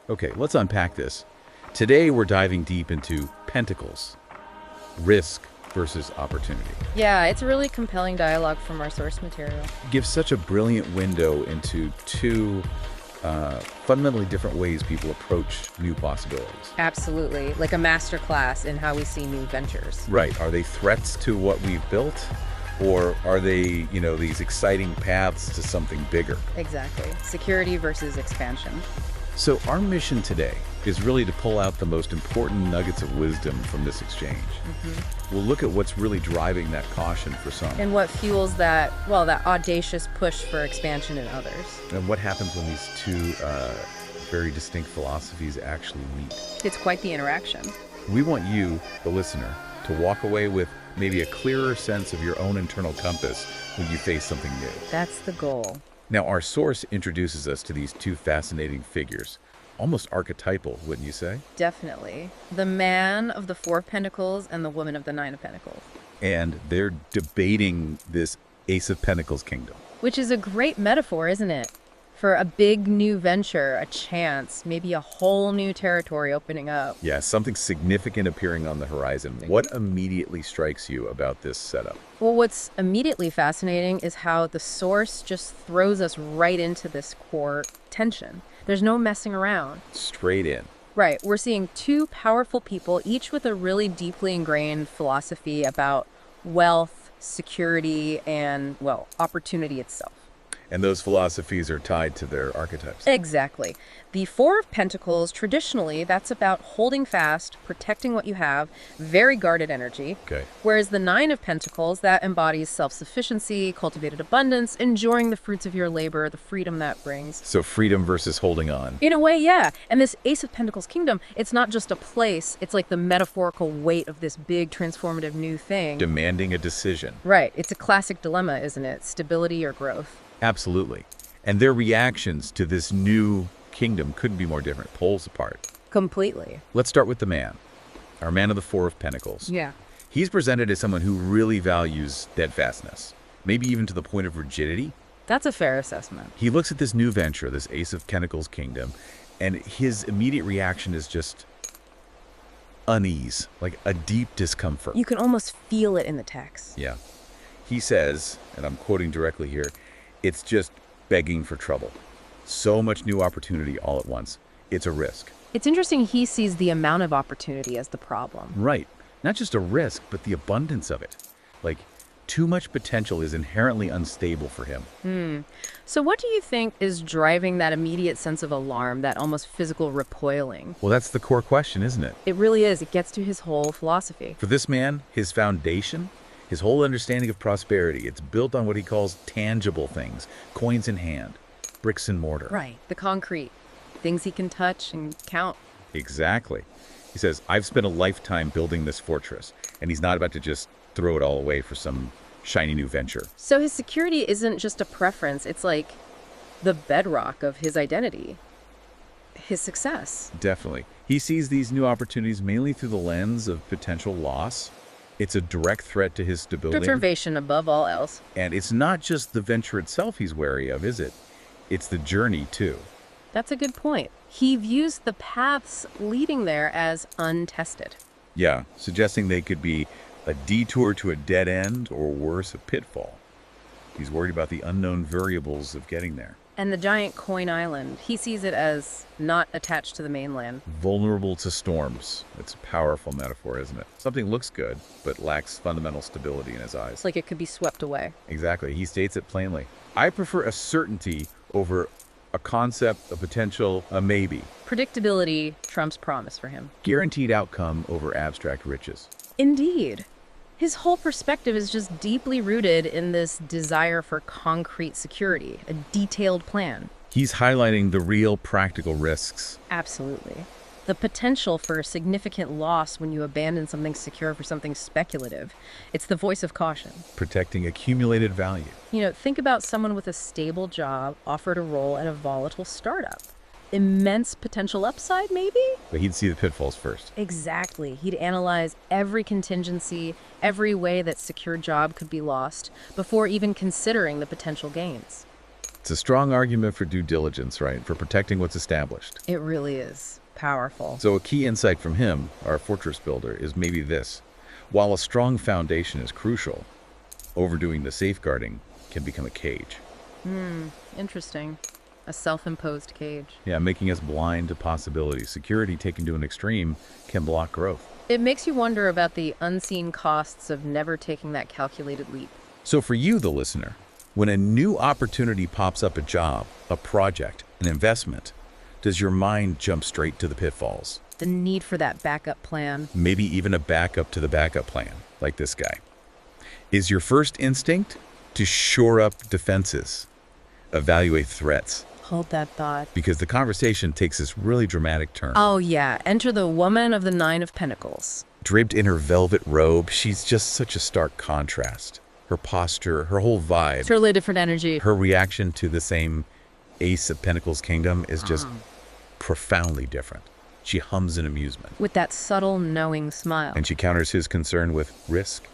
Okay, let's unpack this. Today we're diving deep into pentacles, risk versus opportunity. Yeah, it's a really compelling dialogue from our source material. It gives such a brilliant window into two fundamentally different ways people approach new possibilities. Absolutely, like a master class in how we see new ventures. Right. Are they threats to what we've built? Or are they, these exciting paths to something bigger? Exactly. Security versus expansion. So our mission today is really to pull out the most important nuggets of wisdom from this exchange. We'll look at what's really driving that caution for some. And what fuels that audacious push for expansion in others. And what happens when these two very distinct philosophies actually meet. It's quite the interaction. We want you, the listener, to walk away with maybe a clearer sense of your own internal compass when you face something new. That's the goal. Now, our source introduces us to these two fascinating figures, almost archetypal, wouldn't you say? Definitely. The man of the Four of Pentacles and the woman of the Nine of Pentacles. And they're debating this Ace of Pentacles kingdom. Which is a great metaphor, isn't it? For a big new venture, a chance, maybe a whole new territory opening up. Yeah, something significant appearing on the horizon. What immediately strikes you about this setup? Well, what's immediately fascinating is how the source just throws us right into this core tension. There's no messing around. Straight in. Right. We're seeing two powerful people, each with a really deeply ingrained philosophy about wealth, security, and, opportunity itself. And those philosophies are tied to their archetypes. Exactly. The Four of Pentacles, traditionally, that's about holding fast, protecting what you have, very guarded energy. Okay. Whereas the Nine of Pentacles, that embodies self-sufficiency, cultivated abundance, enjoying the fruits of your labor, the freedom that brings. So freedom versus holding on. In a way, yeah. And this Ace of Pentacles kingdom, it's not just a place, it's like the metaphorical weight of this big transformative new thing. Demanding a decision. Right. It's a classic dilemma, isn't it? Stability or growth. Absolutely. And their reactions to this new kingdom couldn't be more different, poles apart. Completely. Let's start with the man, our man of the Four of Pentacles. Yeah. He's presented as someone who really values steadfastness, maybe even to the point of rigidity. That's a fair assessment. He looks at this new venture, this Ace of Pentacles kingdom, and his immediate reaction is just unease, like a deep discomfort. You can almost feel it in the text. Yeah. He says, and I'm quoting directly here, it's just begging for trouble. So much new opportunity all at once. It's a risk. It's interesting he sees the amount of opportunity as the problem. Right. Not just a risk, but the abundance of it. Like, too much potential is inherently unstable for him. So what do you think is driving that immediate sense of alarm, that almost physical recoiling? Well, that's the core question, isn't it? It really is. It gets to his whole philosophy. For this man, his foundation, his whole understanding of prosperity, it's built on what he calls tangible things, coins in hand, bricks and mortar. Right. The concrete. Things he can touch and count. Exactly. He says, I've spent a lifetime building this fortress, and he's not about to just throw it all away for some shiny new venture. So his security isn't just a preference. It's like the bedrock of his identity, his success. Definitely. He sees these new opportunities mainly through the lens of potential loss. It's a direct threat to his stability. Preservation above all else. And it's not just the venture itself he's wary of, is it? It's the journey, too. That's a good point. He views the paths leading there as untested. Yeah, suggesting they could be a detour to a dead end or worse, a pitfall. He's worried about the unknown variables of getting there. And the giant coin island, he sees it as not attached to the mainland. Vulnerable to storms. It's a powerful metaphor, isn't it? Something looks good, but lacks fundamental stability in his eyes. It's like it could be swept away. Exactly. He states it plainly. I prefer a certainty over a concept, a potential, a maybe. Predictability trumps promise for him. Guaranteed outcome over abstract riches. Indeed. His whole perspective is just deeply rooted in this desire for concrete security, a detailed plan. He's highlighting the real practical risks. Absolutely. The potential for significant loss when you abandon something secure for something speculative. It's the voice of caution. Protecting accumulated value. Think about someone with a stable job offered a role at a volatile startup. Immense potential upside, maybe? But he'd see the pitfalls first. Exactly. He'd analyze every contingency, every way that secure job could be lost, before even considering the potential gains. It's a strong argument for due diligence, right? For protecting what's established. It really is powerful. So a key insight from him, our fortress builder, is maybe this. While a strong foundation is crucial, overdoing the safeguarding can become a cage. Interesting. A self-imposed cage. Yeah, making us blind to possibilities. Security taken to an extreme can block growth. It makes you wonder about the unseen costs of never taking that calculated leap. So for you, the listener, when a new opportunity pops up, a job, a project, an investment, does your mind jump straight to the pitfalls? The need for that backup plan. Maybe even a backup to the backup plan, like this guy. Is your first instinct to shore up defenses, evaluate threats? Hold that thought. Because the conversation takes this really dramatic turn. Oh yeah, enter the woman of the Nine of Pentacles. Draped in her velvet robe, she's just such a stark contrast. Her posture, her whole vibe. It's totally different energy. Her reaction to the same Ace of Pentacles kingdom is just profoundly different. She hums in amusement. With that subtle, knowing smile. And she counters his concern with risk.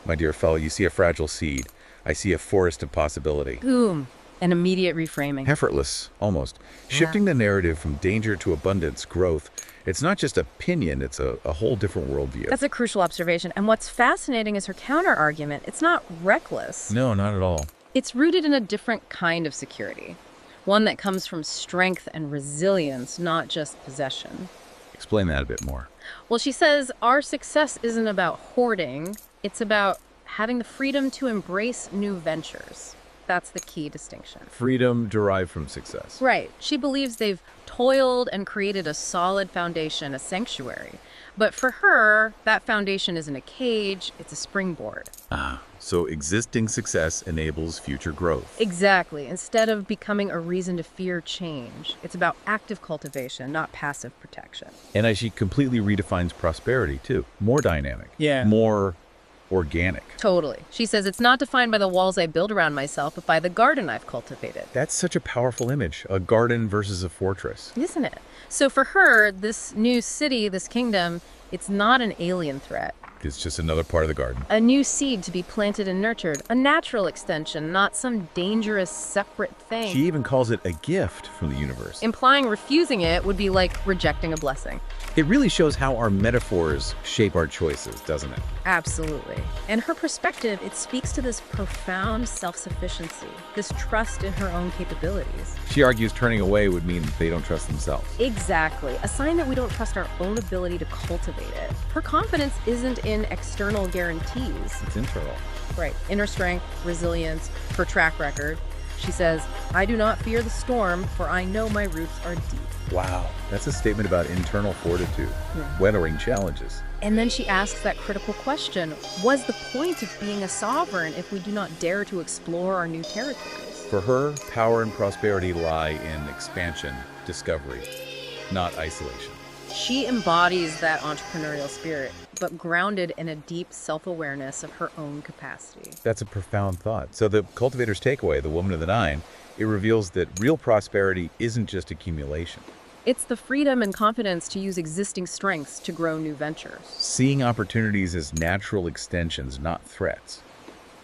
My dear fellow, you see a fragile seed. I see a forest of possibility. Boom. An immediate reframing. Effortless, almost. Shifting the narrative from danger to abundance, growth. It's not just opinion, it's a whole different worldview. That's a crucial observation. And what's fascinating is her counter-argument. It's not reckless. No, not at all. It's rooted in a different kind of security. One that comes from strength and resilience, not just possession. Explain that a bit more. Well, she says our success isn't about hoarding. It's about having the freedom to embrace new ventures. That's the key distinction. Freedom derived from success. Right. She believes they've toiled and created a solid foundation, a sanctuary. But for her, that foundation isn't a cage, it's a springboard. So existing success enables future growth. Exactly. Instead of becoming a reason to fear change, it's about active cultivation, not passive protection. And as she completely redefines prosperity, too. More dynamic. Yeah. More organic. Totally. She says it's not defined by the walls I build around myself, but by the garden I've cultivated. That's such a powerful image. A garden versus a fortress. Isn't it? So for her, this new city, this kingdom, it's not an alien threat. It's just another part of the garden. A new seed to be planted and nurtured. A natural extension, not some dangerous, separate thing. She even calls it a gift from the universe. Implying refusing it would be like rejecting a blessing. It really shows how our metaphors shape our choices, doesn't it? Absolutely. And her perspective, it speaks to this profound self-sufficiency, this trust in her own capabilities. She argues turning away would mean they don't trust themselves. Exactly. A sign that we don't trust our own ability to cultivate it. Her confidence isn't in external guarantees. It's internal. Right. Inner strength, resilience, her track record. She says, I do not fear the storm, for I know my roots are deep. Wow. That's a statement about internal fortitude, weathering challenges. And then she asks that critical question, what's the point of being a sovereign if we do not dare to explore our new territories? For her, power and prosperity lie in expansion, discovery, not isolation. She embodies that entrepreneurial spirit, but grounded in a deep self-awareness of her own capacity. That's a profound thought. So the cultivator's takeaway, the woman of the nine, it reveals that real prosperity isn't just accumulation. It's the freedom and confidence to use existing strengths to grow new ventures. Seeing opportunities as natural extensions, not threats.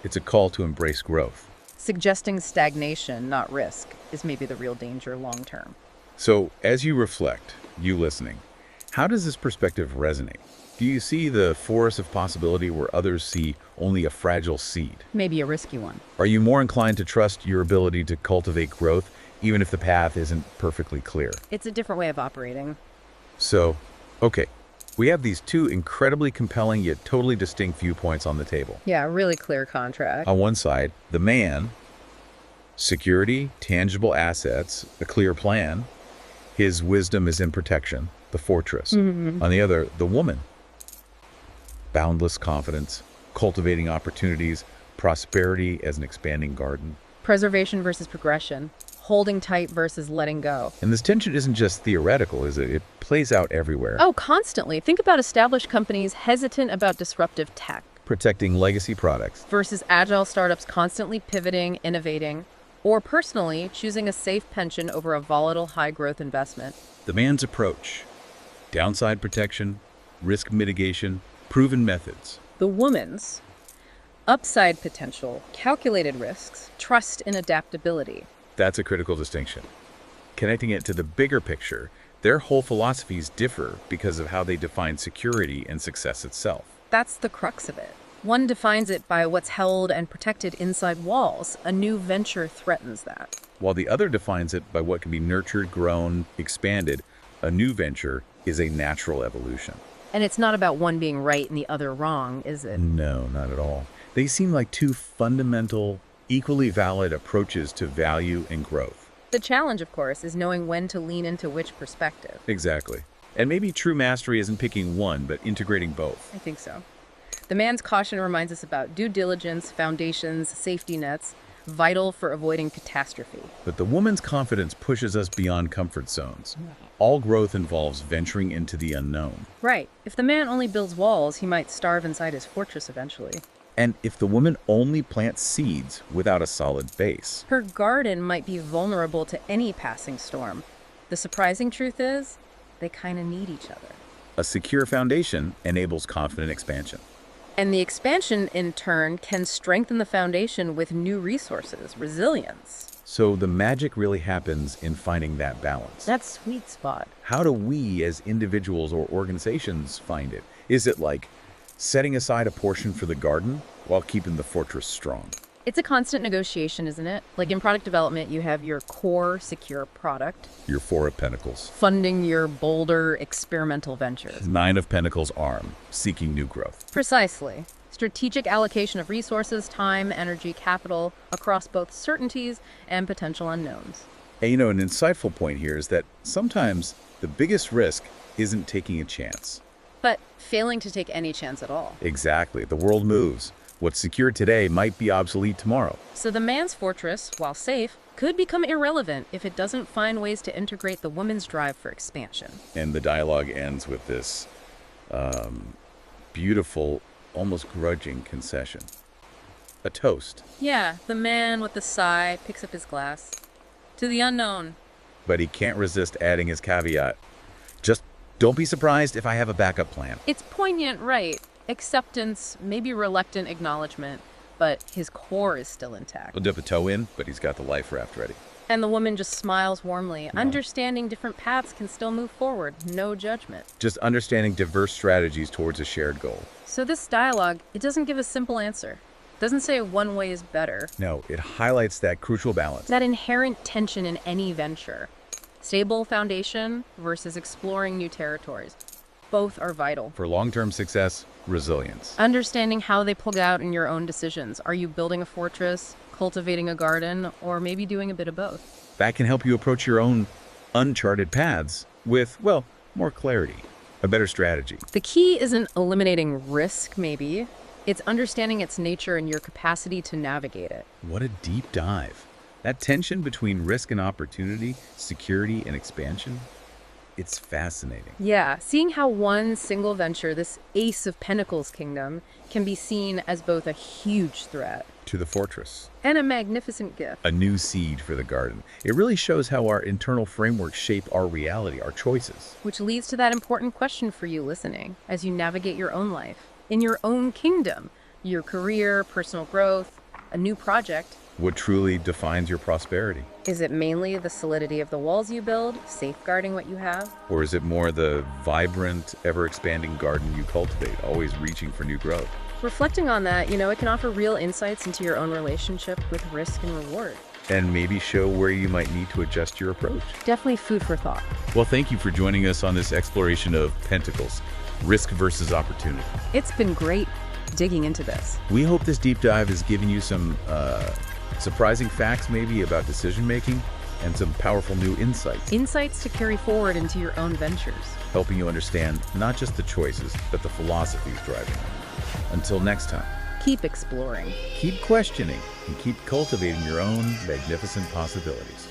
It's a call to embrace growth. Suggesting stagnation, not risk, is maybe the real danger long term. So as you reflect, you listening, how does this perspective resonate? Do you see the forest of possibility where others see only a fragile seed? Maybe a risky one. Are you more inclined to trust your ability to cultivate growth, even if the path isn't perfectly clear? It's a different way of operating. So, okay, we have these two incredibly compelling yet totally distinct viewpoints on the table. Yeah, really clear contrast. On one side, the man, security, tangible assets, a clear plan. His wisdom is in protection, the fortress. On the other, the woman, boundless confidence, cultivating opportunities, prosperity as an expanding garden. Preservation versus progression. Holding tight versus letting go. And this tension isn't just theoretical, is it? It plays out everywhere. Oh, constantly. Think about established companies hesitant about disruptive tech. Protecting legacy products. Versus agile startups constantly pivoting, innovating. Or personally, choosing a safe pension over a volatile, high-growth investment. The man's approach. Downside protection, risk mitigation, proven methods. The woman's upside potential, calculated risks, trust in adaptability. That's a critical distinction. Connecting it to the bigger picture, their whole philosophies differ because of how they define security and success itself. That's the crux of it. One defines it by what's held and protected inside walls. A new venture threatens that. While the other defines it by what can be nurtured, grown, expanded, a new venture is a natural evolution. And it's not about one being right and the other wrong, is it? No, not at all. They seem like two fundamental, equally valid approaches to value and growth. The challenge, of course, is knowing when to lean into which perspective. Exactly. And maybe true mastery isn't picking one, but integrating both. I think so. The man's caution reminds us about due diligence, foundations, safety nets, vital for avoiding catastrophe. But the woman's confidence pushes us beyond comfort zones. All growth involves venturing into the unknown. Right. If the man only builds walls, he might starve inside his fortress eventually. And if the woman only plants seeds without a solid base. Her garden might be vulnerable to any passing storm. The surprising truth is, they kind of need each other. A secure foundation enables confident expansion. And the expansion, in turn, can strengthen the foundation with new resources, resilience. So the magic really happens in finding that balance. That sweet spot. How do we as individuals or organizations find it? Is it like setting aside a portion for the garden while keeping the fortress strong? It's a constant negotiation, isn't it? Like in product development, you have your core secure product. Your Four of Pentacles. Funding your bolder experimental ventures. Nine of Pentacles arm, seeking new growth. Precisely. Strategic allocation of resources, time, energy, capital, across both certainties and potential unknowns. And an insightful point here is that sometimes the biggest risk isn't taking a chance. But failing to take any chance at all. Exactly. The world moves. What's secure today might be obsolete tomorrow. So the man's fortress, while safe, could become irrelevant if it doesn't find ways to integrate the woman's drive for expansion. And the dialogue ends with this beautiful, almost grudging concession. A toast. Yeah, the man with the sigh picks up his glass. To the unknown. But he can't resist adding his caveat. Just don't be surprised if I have a backup plan. It's poignant, right? Acceptance, maybe reluctant acknowledgement, but his core is still intact. He'll dip a toe in, but he's got the life raft ready. And the woman just smiles warmly, understanding different paths can still move forward, no judgment. Just understanding diverse strategies towards a shared goal. So this dialogue, it doesn't give a simple answer. It doesn't say one way is better. No, it highlights that crucial balance. That inherent tension in any venture. Stable foundation versus exploring new territories. Both are vital. For long-term success, resilience. Understanding how they play out in your own decisions. Are you building a fortress, cultivating a garden, or maybe doing a bit of both? That can help you approach your own uncharted paths with, well, more clarity, a better strategy. The key isn't eliminating risk, maybe. It's understanding its nature and your capacity to navigate it. What a deep dive. That tension between risk and opportunity, security and expansion, it's fascinating. Yeah, seeing how one single venture, this Ace of Pentacles kingdom, can be seen as both a huge threat to the fortress and a magnificent gift. A new seed for the garden. It really shows how our internal frameworks shape our reality, our choices. Which leads to that important question for you listening as you navigate your own life, in your own kingdom, your career, personal growth, a new project. What truly defines your prosperity? Is it mainly the solidity of the walls you build, safeguarding what you have? Or is it more the vibrant, ever-expanding garden you cultivate, always reaching for new growth? Reflecting on that, it can offer real insights into your own relationship with risk and reward. And maybe show where you might need to adjust your approach. Definitely food for thought. Well, thank you for joining us on this exploration of Pentacles, risk versus opportunity. It's been great digging into this. We hope this deep dive has given you some surprising facts maybe about decision-making and some powerful new insights. Insights to carry forward into your own ventures. Helping you understand not just the choices, but the philosophies driving them. Until next time. Keep exploring. Keep questioning and keep cultivating your own magnificent possibilities.